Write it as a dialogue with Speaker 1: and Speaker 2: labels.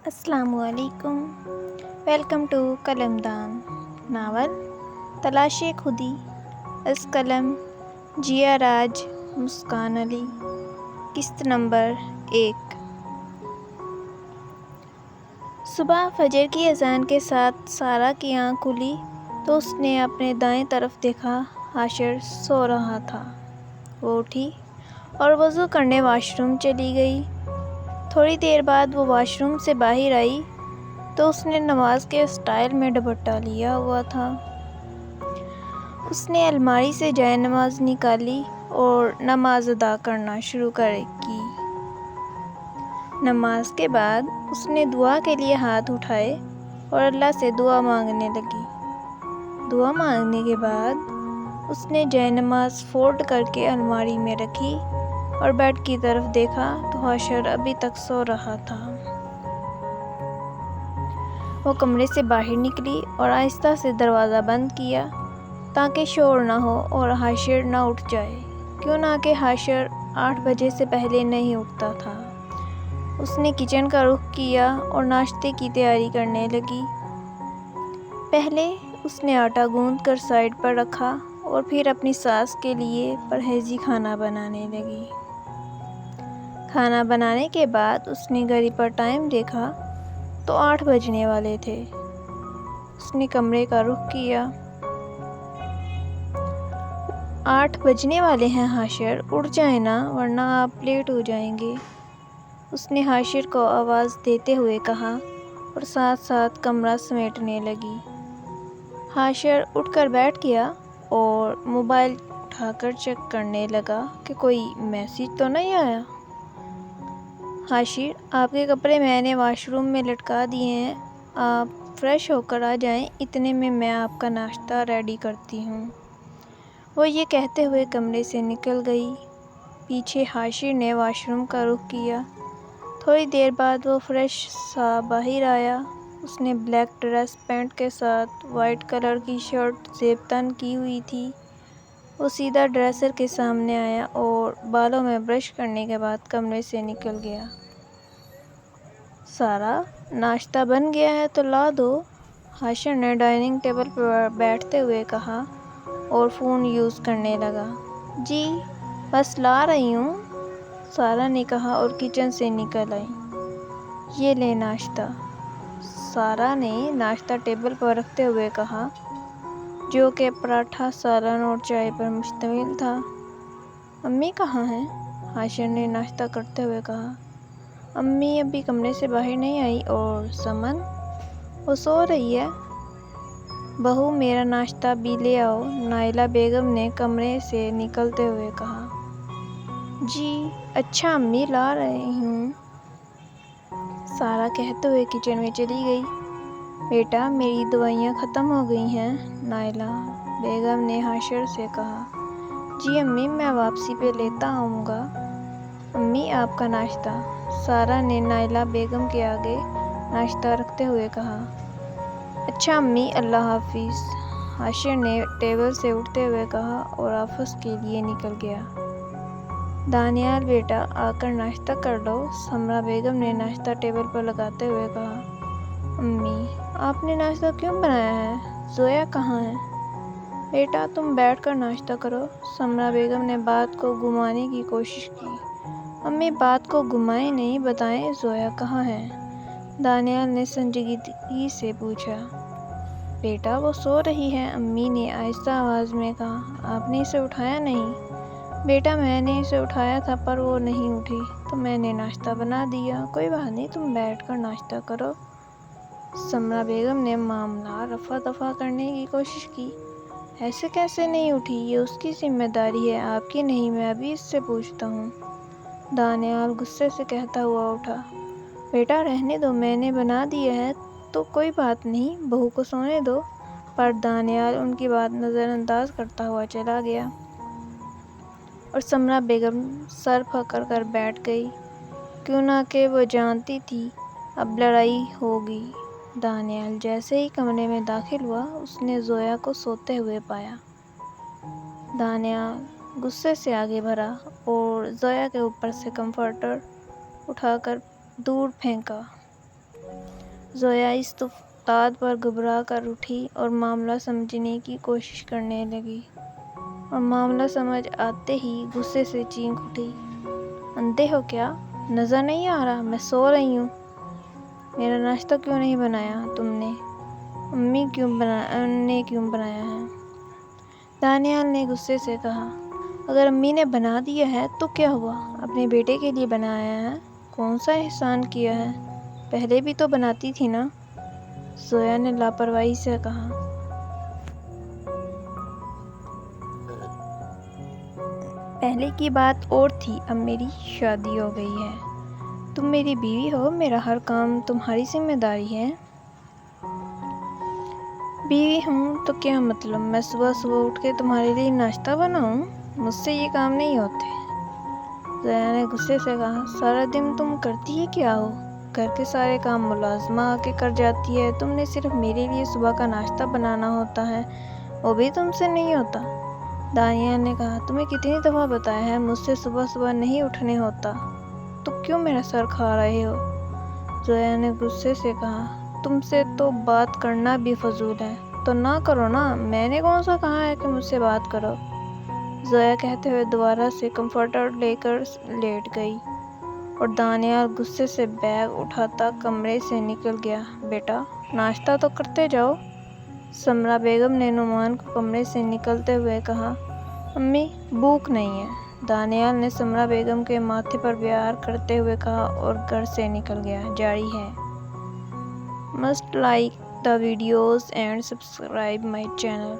Speaker 1: السلام علیکم، welcome to قلم دان ناول تلاش خودی از قلم جیا راج مسکان علی، قسط نمبر 1۔ صبح فجر کی اذان کے ساتھ سارہ کی آنکھ کھلی تو اس نے اپنے دائیں طرف دیکھا، حاشر سو رہا تھا۔ وہ اٹھی اور وضو کرنے واش روم چلی گئی۔ تھوڑی دیر بعد وہ واش روم سے باہر آئی تو اس نے نماز کے اسٹائل میں دوپٹہ لیا ہوا تھا۔ اس نے الماری سے جائے نماز نکالی اور نماز ادا کرنا شروع کی۔ نماز کے بعد اس نے دعا کے لیے ہاتھ اٹھائے اور اللہ سے دعا مانگنے لگی۔ دعا مانگنے کے بعد اس نے جائے نماز فولڈ کر کے الماری میں رکھی اور بیڈ کی طرف دیکھا تو حاشر ابھی تک سو رہا تھا۔ وہ کمرے سے باہر نکلی اور آہستہ سے دروازہ بند کیا تاکہ شور نہ ہو اور حاشر نہ اٹھ جائے، کیوں نہ کہ حاشر 8 بجے سے پہلے نہیں اٹھتا تھا۔ اس نے کچن کا رخ کیا اور ناشتے کی تیاری کرنے لگی۔ پہلے اس نے آٹا گوندھ کر سائیڈ پر رکھا اور پھر اپنی ساس کے لیے پرہیزی کھانا بنانے لگی۔ کھانا بنانے کے بعد اس نے گھڑی پر ٹائم دیکھا تو 8 بجنے والے تھے۔ اس نے کمرے کا رخ کیا۔ 8 بجنے والے ہیں حاشر، اٹھ جائیں نا ورنہ آپ لیٹ ہو جائیں گے، اس نے حاشر کو آواز دیتے ہوئے کہا اور ساتھ ساتھ کمرہ سمیٹنے لگی۔ حاشر اٹھ کر بیٹھ گیا اور موبائل اٹھا کر چیک کرنے لگا کہ کوئی میسج تو نہیں آیا۔ حاشر، آپ کے کپڑے میں نے واش روم میں لٹکا دیے ہیں، آپ فریش ہو کر آ جائیں، اتنے میں آپ کا ناشتہ ریڈی کرتی ہوں۔ وہ یہ کہتے ہوئے کمرے سے نکل گئی۔ پیچھے حاشر نے واش روم کا رخ کیا۔ تھوڑی دیر بعد وہ فریش سا باہر آیا۔ اس نے بلیک ڈریس پینٹ کے ساتھ وائٹ کلر کی شرٹ زیب تن کی ہوئی تھی۔ وہ سیدھا ڈریسر کے سامنے آیا اور بالوں میں برش کرنے کے بعد کمرے سے نکل گیا۔ سارہ، ناشتہ بن گیا ہے تو لا دو، حاشر نے ڈائننگ ٹیبل پر بیٹھتے ہوئے کہا اور فون یوز کرنے لگا۔ جی، بس لا رہی ہوں، سارہ نے کہا اور کچن سے نکل آئی۔ یہ لیں ناشتہ، سارہ نے ناشتہ ٹیبل پر رکھتے ہوئے کہا، جو کہ پراٹھا، سالن اور چائے پر مشتمل تھا۔ امی کہاں ہیں؟ حاشر نے ناشتہ کرتے ہوئے کہا۔ امی ابھی کمرے سے باہر نہیں آئی۔ اور سمن؟ وہ سو رہی ہے۔ بہو، میرا ناشتہ بھی لے آؤ، نائلہ بیگم نے کمرے سے نکلتے ہوئے کہا۔ جی، اچھا امی، لا رہی ہوں، سارہ کہتے ہوئے کچن میں چلی گئی۔ بیٹا، میری دوائیاں ختم ہو گئی ہیں، نائلہ بیگم نے حاشر سے کہا۔ جی امی، میں واپسی پہ لیتا آؤں گا۔ امی، آپ کا ناشتہ، سارہ نے نائلہ بیگم کے آگے ناشتہ رکھتے ہوئے کہا۔ اچھا امی، اللہ حافظ، حاشر نے ٹیبل سے اٹھتے ہوئے کہا اور آفس کے لیے نکل گیا۔ دانیال بیٹا، آ کر ناشتہ کر لو، سمرہ بیگم نے ناشتہ ٹیبل پر لگاتے ہوئے کہا۔ امی، آپ نے ناشتہ کیوں بنایا ہے؟ زویا کہاں ہے؟ بیٹا، تم بیٹھ کر ناشتہ کرو، سمرہ بیگم نے بات کو گھمانے کی کوشش کی۔ امی، بات کو گھمائیں نہیں، بتائیں زویا کہاں ہے؟ دانیال نے سنجیدگی سے پوچھا۔ بیٹا، وہ سو رہی ہے، امی نے آہستہ آواز میں کہا۔ آپ نے اسے اٹھایا نہیں؟ بیٹا، میں نے اسے اٹھایا تھا پر وہ نہیں اٹھی تو میں نے ناشتہ بنا دیا۔ کوئی بات نہیں، تم بیٹھ کر ناشتہ کرو، سمرہ بیگم نے معاملہ رفع دفع کرنے کی کوشش کی۔ ایسے کیسے نہیں اٹھی؟ یہ اس کی ذمہ داری ہے، آپ کی نہیں، میں ابھی اس سے پوچھتا ہوں، دانیال غصے سے کہتا ہوا اٹھا۔ بیٹا رہنے دو، میں نے بنا دیا ہے تو کوئی بات نہیں، بہو کو سونے دو، پر دانیال ان کی بات نظر انداز کرتا ہوا چلا گیا اور سمرہ بیگم سر پکڑ کر بیٹھ گئی، کیوں نہ کہ وہ جانتی تھی اب لڑائی ہوگی۔ دانیال جیسے ہی کمرے میں داخل ہوا، اس نے زویا کو سوتے ہوئے پایا۔ دانیال غصے سے آگے بڑھا اور زویا کے اوپر سے کمفرٹر اٹھا کر دور پھینکا۔ زویا اس بات پر گھبرا کر اٹھی اور معاملہ سمجھنے کی کوشش کرنے لگی، اور معاملہ سمجھ آتے ہی غصے سے چینخ اٹھی، اندھے ہو کیا؟ نظر نہیں آ رہا میں سو رہی ہوں؟ میرا ناشتہ کیوں نہیں بنایا تم نے؟ امی نے کیوں بنایا ہے؟ دانیال نے غصے سے کہا، اگر امی نے بنا دیا ہے تو کیا ہوا؟ اپنے بیٹے کے لیے بنایا ہے، کون سا احسان کیا ہے؟ پہلے بھی تو بناتی تھی نا؟ زویا نے لاپرواہی سے کہا۔ پہلے کی بات اور تھی، اب میری شادی ہو گئی ہے، تم میری بیوی ہو، میرا ہر کام تمہاری ذمہ داری ہے۔ بیوی ہوں تو کیا مطلب میں صبح صبح اٹھ کے تمہارے لیے ناشتہ بناؤں؟ مجھ سے یہ کام نہیں ہوتے۔ زویا نے غصے سے کہا، سارا دن تم کرتی ہی کیا ہو؟ گھر کے سارے کام ملازمہ آ کے کر جاتی ہے، تم نے صرف میرے لیے صبح کا ناشتہ بنانا ہوتا ہے، وہ بھی تم سے نہیں ہوتا۔ دانیال نے کہا، تمہیں کتنی دفعہ بتایا ہے مجھ سے صبح صبح نہیں اٹھنے ہوتا، تو کیوں میرا سر کھا رہے ہو؟ زویا نے غصے سے کہا، تم سے تو بات کرنا بھی فضول ہے، تو نہ کرو نا، میں نے کون سا کہا ہے کہ مجھ سے بات کرو؟ زویا کہتے ہوئے دوبارہ سے کمفرٹر لے کر لیٹ گئی، اور دانیال غصے سے بیگ اٹھاتا کمرے سے نکل گیا۔ بیٹا ناشتہ تو کرتے جاؤ۔ سمرا بیگم نے نعمان کو کمرے سے نکلتے ہوئے کہا۔ امی بھوک نہیں ہے، دانیال نے سمرا بیگم کے ماتھے پر پیار کرتے ہوئے کہا اور گھر سے نکل گیا۔ جاری ہے۔ Must like the videos and subscribe my channel.